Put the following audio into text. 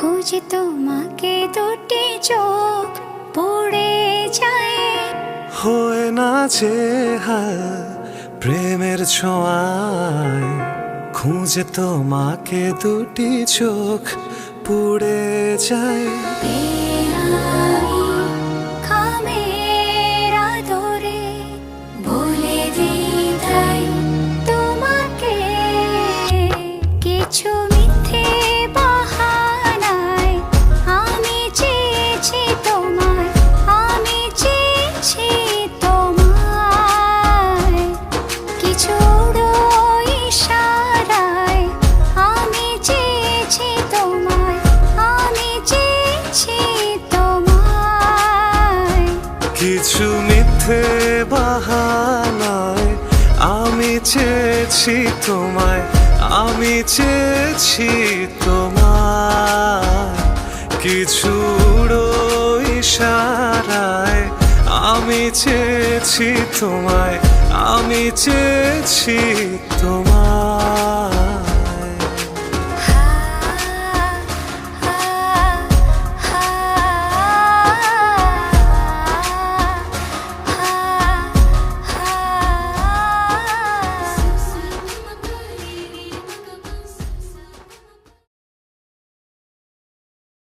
খুঁজে তোমাকে দুটি চোখ পড়ে যায়। হয় না যে হাল প্রেমের ছোঁয়ায়, খুঁজে তোমাকে দুটি চোখ পুড়ে যায়। বেআই খামের আদরে বলে দিই তাই তোমাকে, কিছু মিথ্যে বাহানায় আমি চেয়েছি তোমায়, আমি চেয়েছি তোমায়, কিছু উড়ো ইশারায় আমি চেয়েছি তোমায়, আমি চেয়েছি তোমায়। কিছু মিথ্যে বাহানায় আমি চেয়েছি তোমায়, আমি চেয়েছি তোমায়, কিছু উড়ো ইশারায় আমি চেয়েছি তোমায়, আমি চেয়েছি তোমায়।